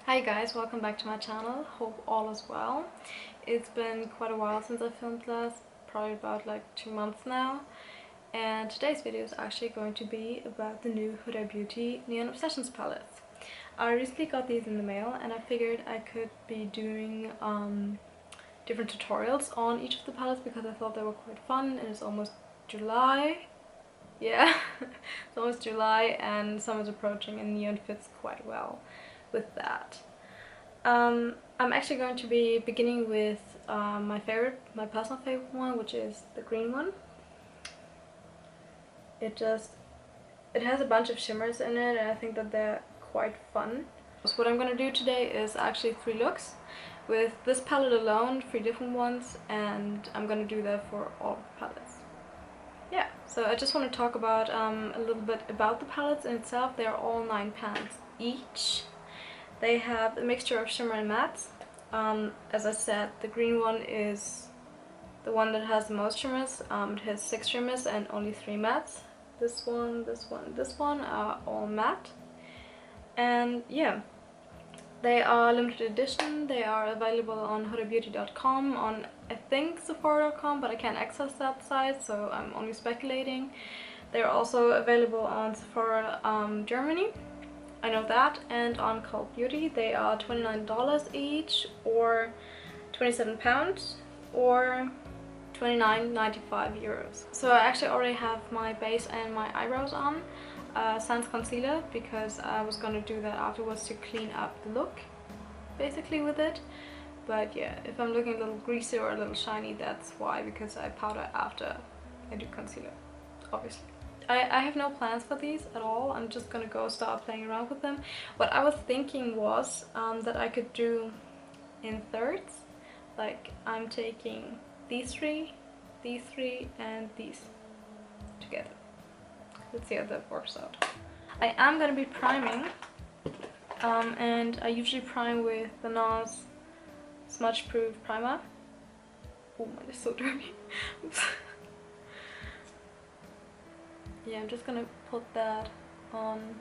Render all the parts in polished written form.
Hi guys, welcome back to my channel. Hope all is well. It's been quite a while since I filmed last, probably about like 2 months now. And today's video is actually going to be about the new Huda Beauty Neon Obsessions palettes. I recently got these in the mail and I figured I could be doing different tutorials on each of the palettes because I thought they were quite fun, and it's almost July. Yeah, it's almost July and summer's approaching and neon fits quite well with that. I'm actually going to be beginning with my personal favorite one, which is the green one. It has a bunch of shimmers in it and I think that they're quite fun. So what I'm going to do today is actually 3 looks with this palette alone, 3 different ones, and I'm going to do that for all palettes. Yeah, so I just want to talk about a little bit about the palettes in itself. They're all 9 pounds each. They have a mixture of shimmer and mattes. As I said, the green one is the one that has the most shimmers. It has 6 shimmers and only 3 mattes. This one, this one, this one are all matte. And yeah, they are limited edition. They are available on hudabeauty.com, on I think Sephora.com, but I can't access that site, so I'm only speculating. They're also available on Sephora Germany, I know that, and on Cult Beauty. They are $29 each, or £27, or €29.95. So I actually already have my base and my eyebrows on. Sans concealer, because I was gonna do that afterwards to clean up the look, basically, with it. But yeah, if I'm looking a little greasy or a little shiny, that's why, because I powder after I do concealer, obviously. I have no plans for these at all. I'm just gonna go start playing around with them. What I was thinking was that I could do in thirds. Like, I'm taking these three, and these together. Let's see how that works out. I am gonna be priming, and I usually prime with the NARS Smudge Proof Primer. Oh, mine is so dirty. Oops. Yeah, I'm just gonna put that on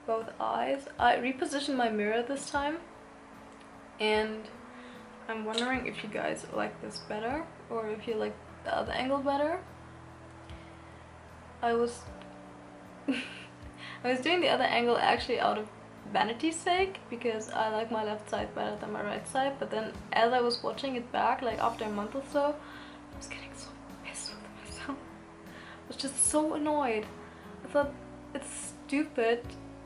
both eyes. I repositioned my mirror this time, and I'm wondering if you guys like this better or if you like the other angle better. I was doing the other angle actually out of vanity's sake, because I like my left side better than my right side, but then as I was watching it back, like after a month or so, I was getting so pissed with myself. I was just so annoyed. I thought, it's stupid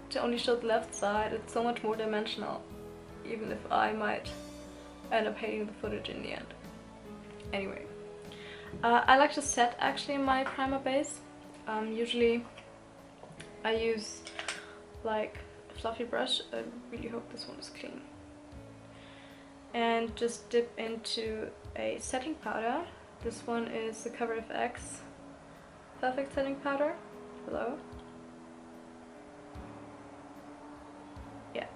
to only show the left side. It's so much more dimensional, even if I might end up hating the footage in the end. Anyway, I like to set actually my primer base. Usually I use like a fluffy brush. I really hope this one is clean. And just dip into a setting powder. This one is the Cover FX Perfect Setting Powder. Hello. Yeah.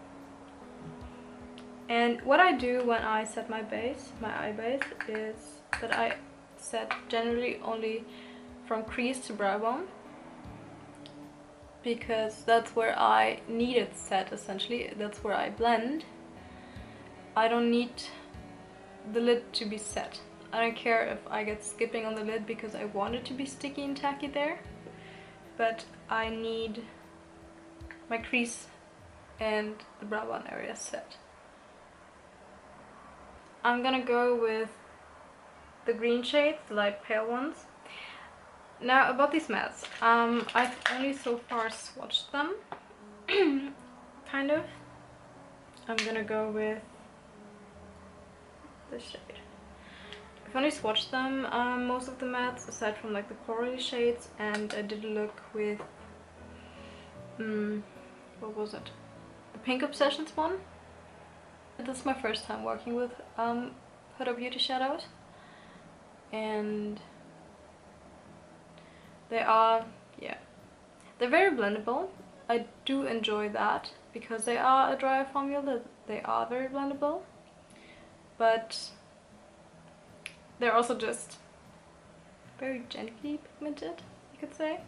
And what I do when I set my base, my eye base, is that I set generally only from crease to brow bone, because that's where I need it set, essentially. That's where I blend. I don't need the lid to be set. I don't care if I get skipping on the lid because I want it to be sticky and tacky there, but I need my crease and the brow bone area set. I'm gonna go with the green shades, the light pale ones. Now about these mattes, I've only so far swatched them, kind of. I'm gonna go with this shade. I've only swatched them, most of the mattes, aside from like the corally shades, and I did a look with, what was it? The Pink Obsessions one. This is my first time working with Huda Beauty shadows, and they are, yeah, they're very blendable. I do enjoy that because they are a drier formula. They are very blendable, but they're also just very gently pigmented, you could say.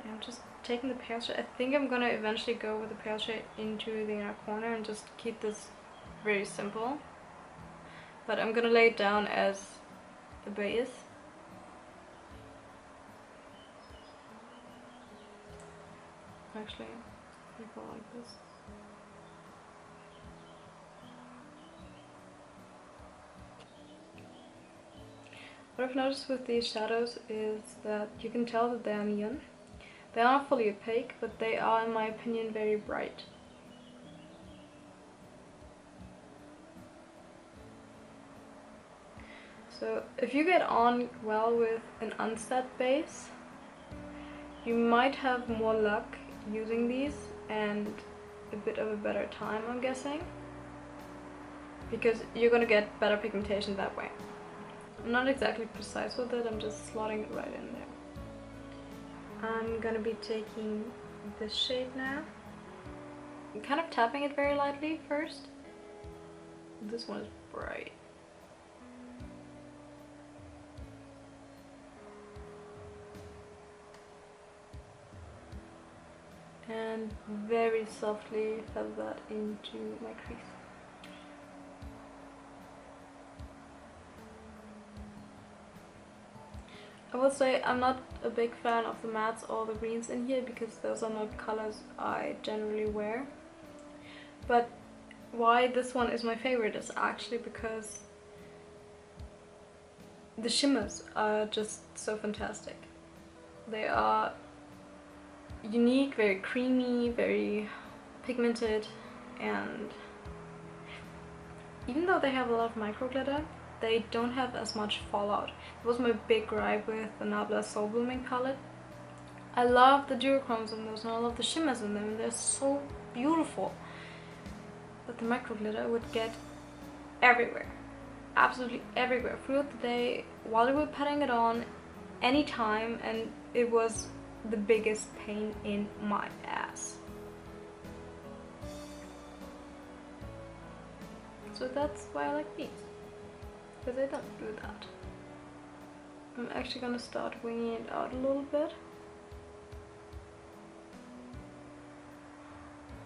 And I'm just taking the pale shade. I think I'm gonna eventually go with the pale shade into the inner corner and just keep this very simple. But I'm gonna lay it down as a base. Actually, we go like this. What I've noticed with these shadows is that you can tell that they are neon. They are not fully opaque, but they are, in my opinion, very bright. So if you get on well with an unset base, you might have more luck using these and a bit of a better time, I'm guessing, because you're gonna get better pigmentation that way. I'm not exactly precise with it, I'm just slotting it right in there. I'm gonna be taking this shade now. I'm kind of tapping it very lightly first. This one is bright. And very softly feather that into my crease. I will say I'm not a big fan of the mattes or the greens in here because those are not colors I generally wear. But why this one is my favorite is actually because the shimmers are just so fantastic. They are unique, very creamy, very pigmented, and even though they have a lot of micro glitter, they don't have as much fallout. That was my big gripe with the Nabla Soul Blooming palette. I love the duochromes in those and I love the shimmers in them, and they're so beautiful. But the micro glitter would get everywhere, absolutely everywhere, throughout the day, while we were putting it on, anytime, and it was the biggest pain in my ass. So that's why I like these, because they don't do that. I'm actually gonna start winging it out a little bit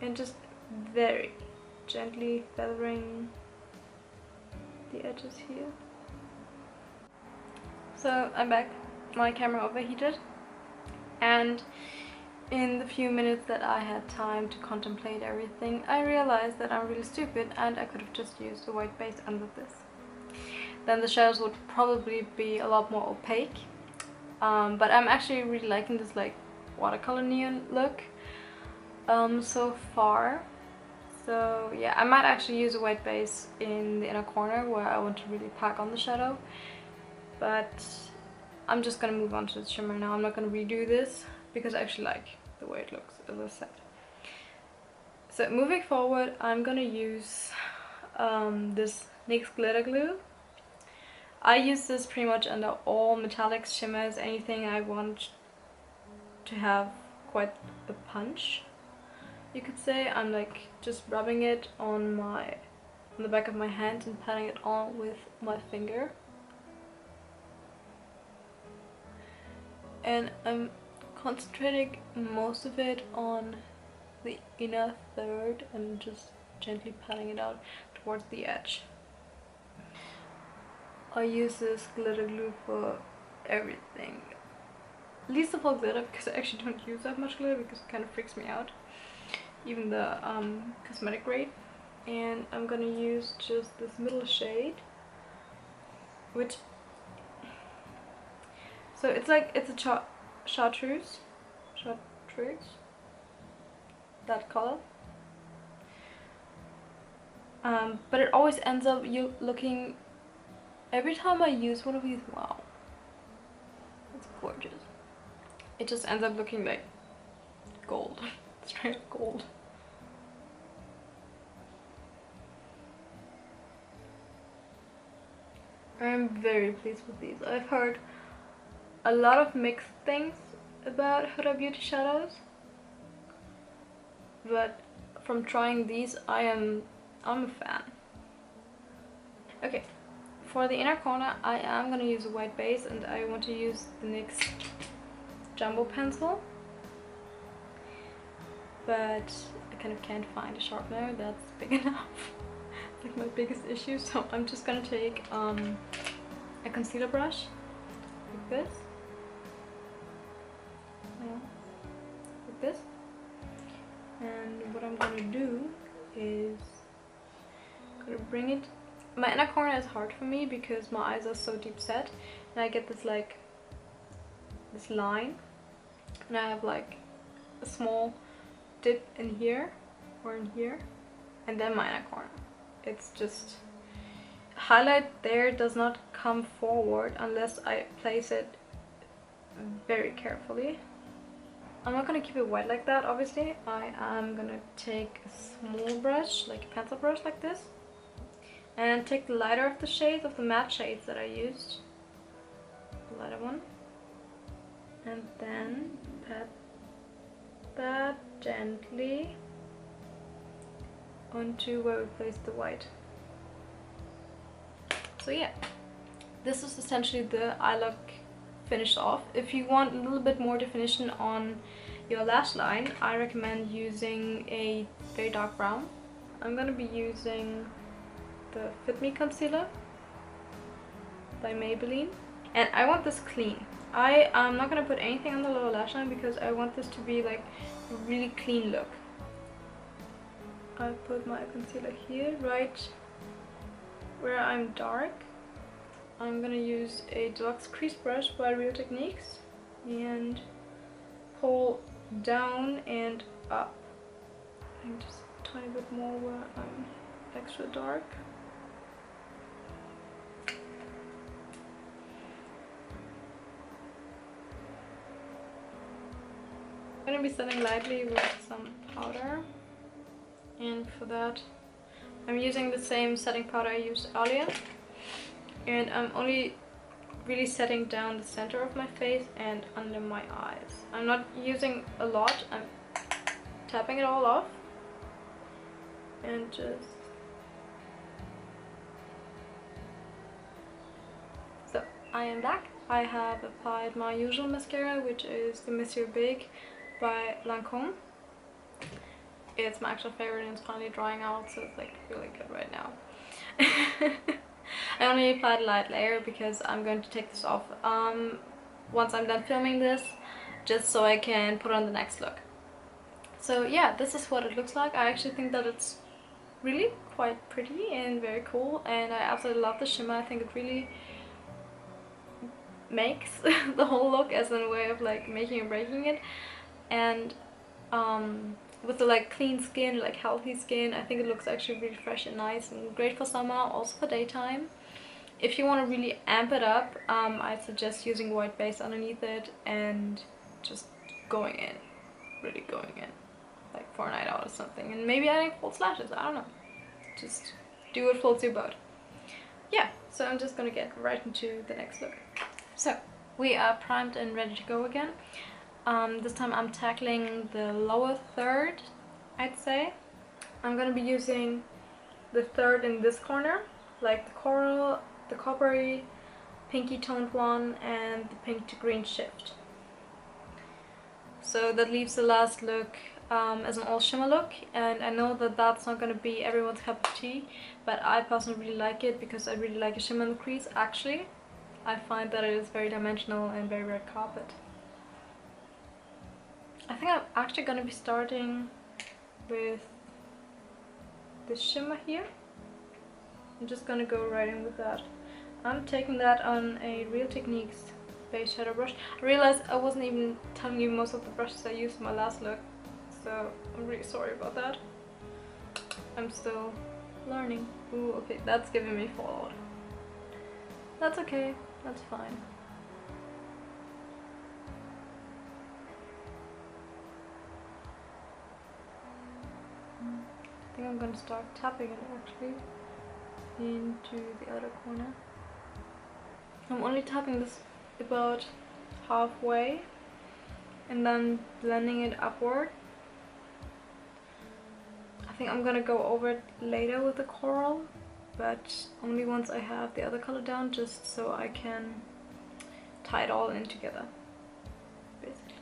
and just very gently feathering the edges here. So I'm back. My camera overheated, and in the few minutes that I had time to contemplate everything, I realized that I'm really stupid and I could have just used a white base under this. Then the shadows would probably be a lot more opaque. But I'm actually really liking this like watercolor neon look so far. So yeah, I might actually use a white base in the inner corner where I want to really pack on the shadow. But I'm just gonna move on to the shimmer now. I'm not gonna redo this because I actually like the way it looks, as I said. So moving forward, I'm gonna use this NYX glitter glue. I use this pretty much under all metallics, shimmers, anything I want to have quite a punch, you could say. I'm like just rubbing it on the back of my hand and patting it on with my finger. And I'm concentrating most of it on the inner third and just gently patting it out towards the edge. I use this glitter glue for everything. Least of all glitter, because I actually don't use that much glitter because it kind of freaks me out. Even the cosmetic grade. And I'm gonna use just this middle shade, which, so it's like, it's a chartreuse, that color. But it always ends up looking, every time I use one of these, wow, it's gorgeous. It just ends up looking like gold, straight up gold. I'm very pleased with these. I've heard a lot of mixed things about Huda Beauty shadows, but from trying these, I'm a fan. Okay, for the inner corner, I am gonna use a white base, and I want to use the NYX Jumbo pencil. but I kind of can't find a sharpener that's big enough. It's like my biggest issue, so I'm just gonna take a concealer brush like this. Yeah, like this. And what I'm gonna do is gonna bring it. My inner corner is hard for me because my eyes are so deep set, and I get this like this line, and I have like a small dip in here or in here, and then my inner corner. It's just highlight there does not come forward unless I place it very carefully. I'm not gonna keep it white like that, obviously. I am gonna take a small brush, like a pencil brush like this, and take the lighter of the shades, of the matte shades that I used, the lighter one, and then pat that gently onto where we placed the white. So yeah, this is essentially the eye look finished off. If you want a little bit more definition on your lash line, I recommend using a very dark brown. I'm gonna be using the Fit Me concealer by Maybelline, and I want this clean. I am not gonna put anything on the lower lash line because I want this to be like a really clean look. I put my concealer here, right where I'm dark. I'm gonna use a deluxe crease brush by Real Techniques and pull down and up. I think just a tiny bit more where I'm extra dark. I'm gonna be setting lightly with some powder, and for that I'm using the same setting powder I used earlier, and I'm only really setting down the center of my face and under my eyes. I'm not using a lot, I'm tapping it all off and just so I am back. I have applied my usual mascara, which is the Monsieur Big by Lancôme. It's my actual favorite and it's finally drying out, so it's like really good right now. I only applied a light layer because I'm going to take this off once I'm done filming this, just so I can put on the next look. So yeah, this is what it looks like. I actually think that it's really quite pretty and very cool, and I absolutely love the shimmer. I think it really makes the whole look as a way of like making and breaking it. And with the like clean skin, like healthy skin, I think it looks actually really fresh and nice and great for summer, also for daytime. If you want to really amp it up, I suggest using white base underneath it and just going in, really going in, like for a night out or something, and maybe adding false lashes, I don't know, just do what floats your boat. Yeah, so I'm just gonna get right into the next look. So we are primed and ready to go again. This time I'm tackling the lower third, I'd say. I'm gonna be using the third in this corner, like the coral, the coppery, pinky toned one, and the pink to green shift. So that leaves the last look as an all shimmer look, and I know that that's not gonna be everyone's cup of tea, but I personally really like it because I really like a shimmer in the crease. Actually, I find that it is very dimensional and very red carpet. I think I'm actually going to be starting with this shimmer here. I'm just going to go right in with that. I'm taking that on a Real Techniques base shadow brush. I realized I wasn't even telling you most of the brushes I used in my last look, so I'm really sorry about that. I'm still learning. Ooh, okay, that's giving me fallout. That's okay, that's fine. I think I'm going to start tapping it actually into the other corner. I'm only tapping this about halfway and then blending it upward. I think I'm going to go over it later with the coral, but only once I have the other color down, just so I can tie it all in together, basically.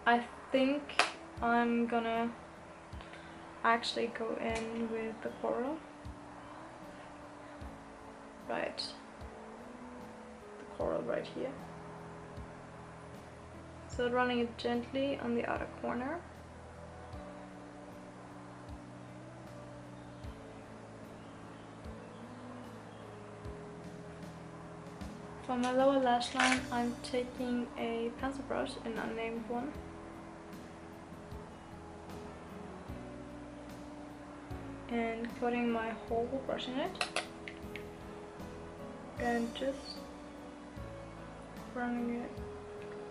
I think I'm gonna actually go in with the coral. Right. The coral right here. So running it gently on the outer corner. For my lower lash line, I'm taking a pencil brush, an unnamed one. And coating my whole brush in it. And just running it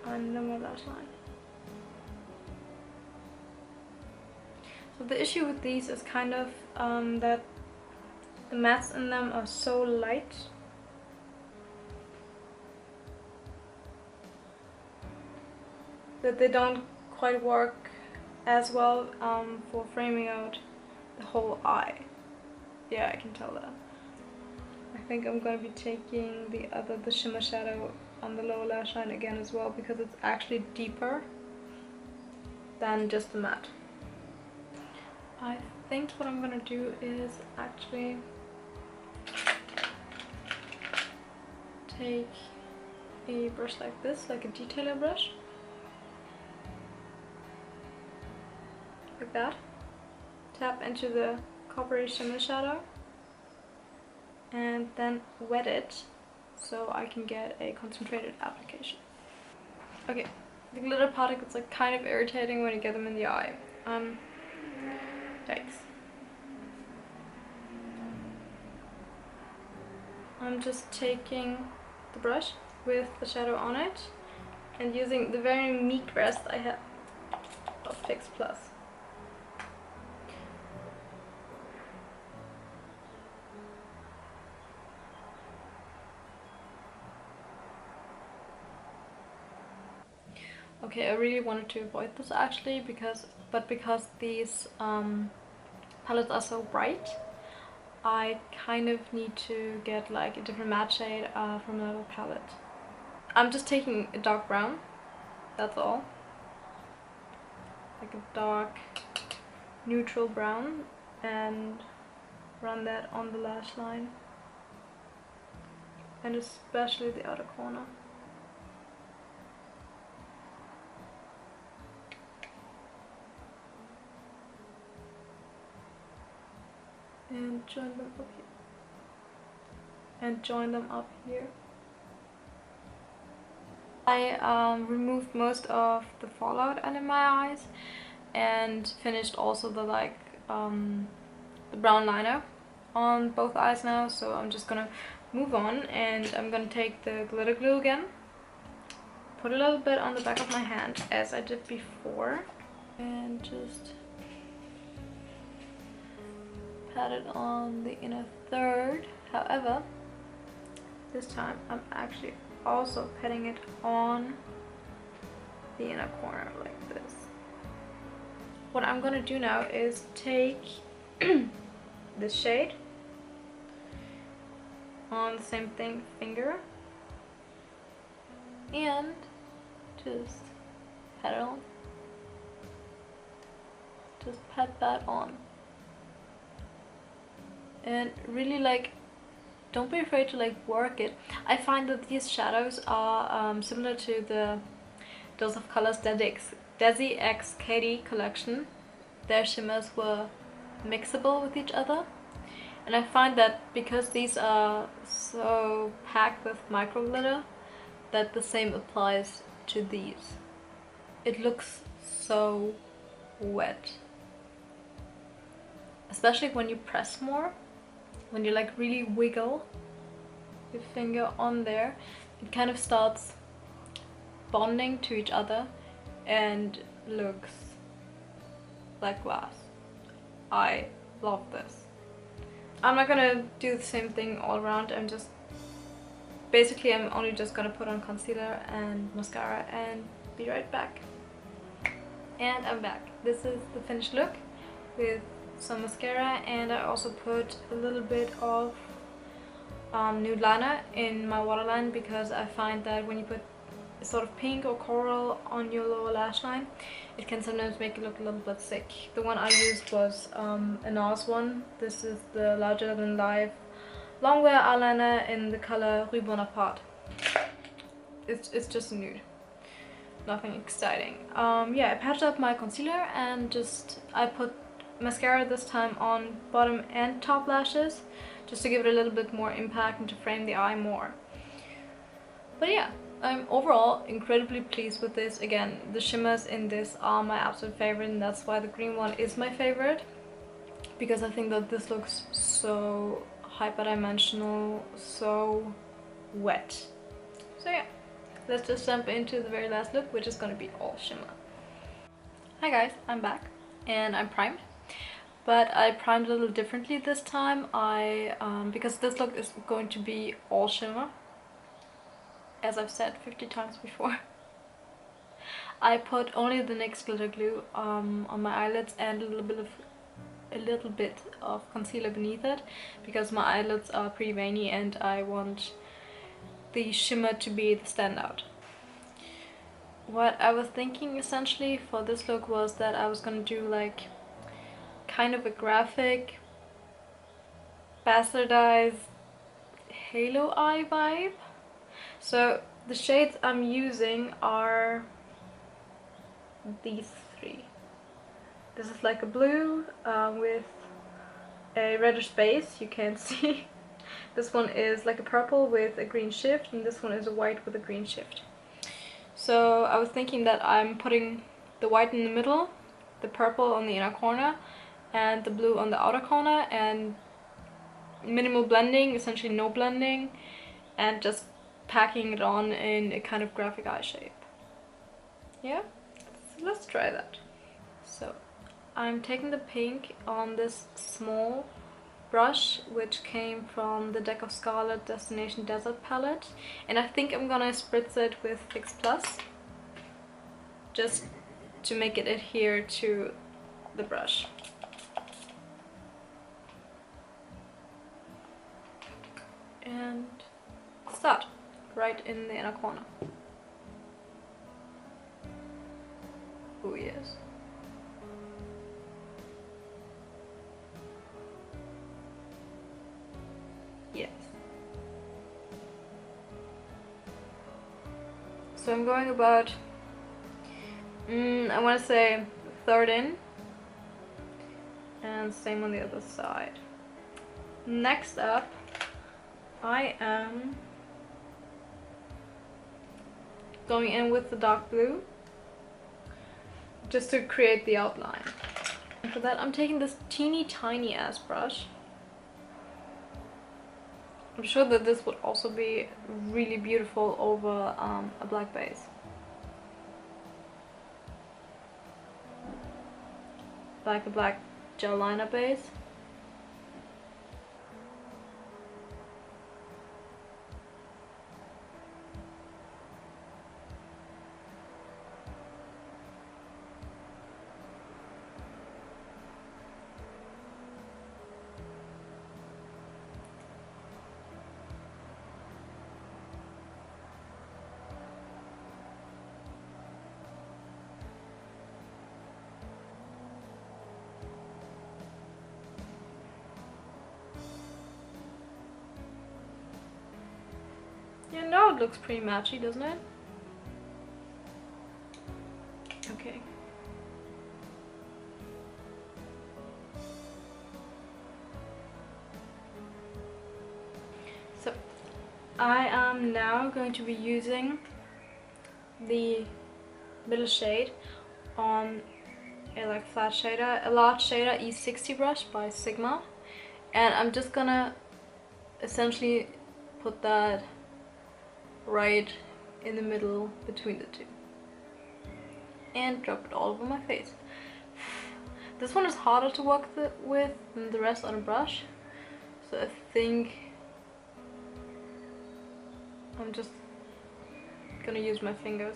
under my lash line. So the issue with these is kind of that the mattes in them are so light that they don't quite work as well for framing out the whole eye. Yeah, I can tell that. I think I'm going to be taking the shimmer shadow on the lower lash line again as well, because it's actually deeper than just the matte. I think what I'm going to do is actually take a brush like this, like a detailer brush. Like that. Tap into the coppery shimmer shadow and then wet it so I can get a concentrated application. Okay, the glitter particles are kind of irritating when you get them in the eye. Yikes. I'm just taking the brush with the shadow on it and using the very meek rest I have of Fix Plus. Okay, I really wanted to avoid this actually, because these palettes are so bright, I kind of need to get like a different matte shade from another palette. I'm just taking a dark brown, that's all. Like a dark neutral brown, and run that on the lash line. And especially the outer corner. And join them up here. And join them up here. I removed most of the fallout under my eyes and finished also the the brown liner on both eyes now, so I'm just gonna move on and I'm gonna take the glitter glue again, put a little bit on the back of my hand as I did before, and just pat it on the inner third. However, this time I'm actually also patting it on the inner corner like this. What I'm gonna do now is take this shade on the same thing, finger, and just pat it on. Just pat that on. And really, like, don't be afraid to like work it. I find that these shadows are similar to the Dose of Colors Desi X Katie collection. Their shimmers were mixable with each other. And I find that because these are so packed with micro glitter, that the same applies to these. It looks so wet. Especially when you press more. When you like really wiggle your finger on there, it kind of starts bonding to each other and looks like glass. I love this. I'm not gonna do the same thing all around. I'm only just gonna put on concealer and mascara and be right back. And I'm back. This is the finished look with some mascara, and I also put a little bit of nude liner in my waterline, because I find that when you put sort of pink or coral on your lower lash line, it can sometimes make it look a little bit thick. The one I used was a NARS one. This is the Larger Than Life Longwear eyeliner in the color Rue Bonaparte. It's just a nude. Nothing exciting. Yeah, I patched up my concealer and I put mascara this time on bottom and top lashes just to give it a little bit more impact and to frame the eye more. But yeah, I'm overall incredibly pleased with this. Again, the shimmers in this are my absolute favorite, and that's why the green one is my favorite, because I think that this looks so hyperdimensional, so wet. So yeah, let's just jump into the very last look, which is going to be all shimmer. Hi guys, I'm back and I'm primed, but I primed a little differently this time. Because this look is going to be all shimmer, as I've said 50 times before. I put only the NYX glitter glue on my eyelids and a little bit of concealer beneath it, because my eyelids are pretty veiny and I want the shimmer to be the standout. What I was thinking essentially for this look was that I was gonna do like kind of a graphic bastardized halo eye vibe. So the shades I'm using are these three. This is like a blue with a reddish base, you can't see. This one is like a purple with a green shift, and this one is a white with a green shift. So I was thinking that I'm putting the white in the middle, the purple on the inner corner, and the blue on the outer corner, and minimal blending, essentially no blending, and just packing it on in a kind of graphic eye shape. Yeah, so let's try that. So I'm taking the pink on this small brush, which came from the Deck of Scarlet Destination Desert palette, and I think I'm gonna spritz it with Fix Plus just to make it adhere to the brush. And start right in the inner corner. Oh yes. Yes. So I'm going about, I want to say third in, and same on the other side. Next up, I am going in with the dark blue just to create the outline. And for that I'm taking this teeny tiny ass brush. I'm sure that this would also be really beautiful over a black base. Like a black gel liner base. Yeah, now it looks pretty matchy, doesn't it? Okay. So, I am now going to be using the middle shade on a like flat shader, a large shader E60 brush by Sigma, and I'm just gonna essentially put that right in the middle between the two and drop it all over my face. This one is harder to work with than the rest on a brush, so I think I'm just gonna use my fingers.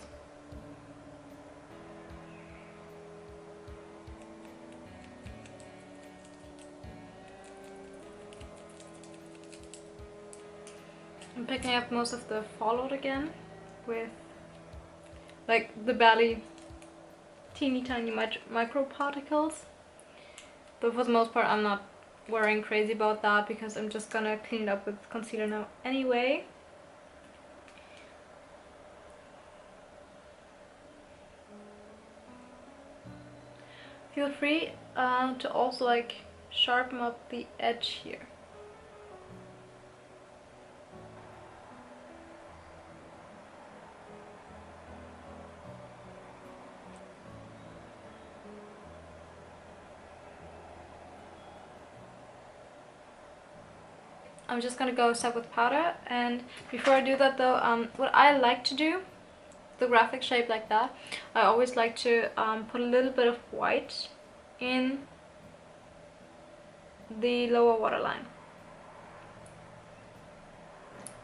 I'm picking up most of the fallout again with like the barely teeny tiny micro particles. But for the most part I'm not worrying crazy about that because I'm just gonna clean it up with concealer now anyway. Feel free to also like sharpen up the edge here. I'm just gonna go step with powder, and before I do that though, what I like to do, the graphic shape like that, I always like to put a little bit of white in the lower waterline.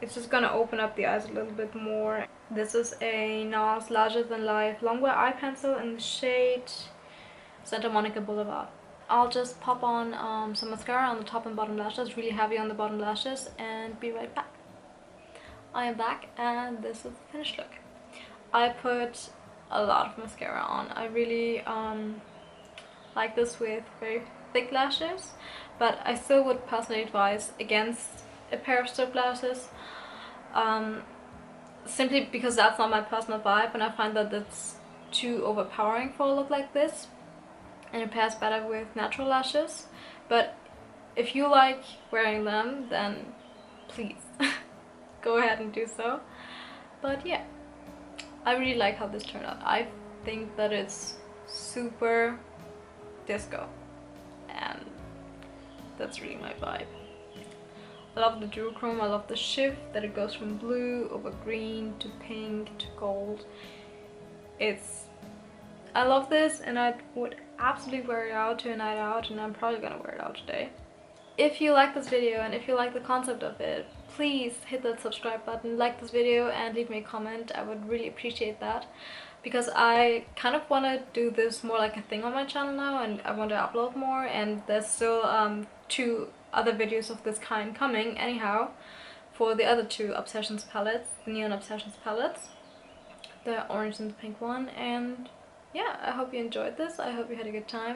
It's just gonna open up the eyes a little bit more. This is a NARS Larger Than Life Longwear eye pencil in the shade Santa Monica Boulevard. I'll just pop on some mascara on the top and bottom lashes, really heavy on the bottom lashes, and be right back. I am back, and this is the finished look. I put a lot of mascara on. I really like this with very thick lashes, but I still would personally advise against a pair of strip lashes, simply because that's not my personal vibe, and I find that it's too overpowering for a look like this, and it pairs better with natural lashes. But if you like wearing them, then please go ahead and do so. But yeah, I really like how this turned out. I think that it's super disco, and that's really my vibe. I love the duochrome, I love the shift that it goes from blue over green to pink to gold. I love this, and I would absolutely wear it out to a night out, and I'm probably gonna wear it out today. If you like this video and if you like the concept of it, please hit that subscribe button, like this video, and leave me a comment. I would really appreciate that, because I kind of want to do this more like a thing on my channel now, and I want to upload more, and there's still 2 other videos of this kind coming anyhow for the other 2 Obsessions palettes, the Neon Obsessions palettes, the orange and the pink one. And yeah, I hope you enjoyed this. I hope you had a good time.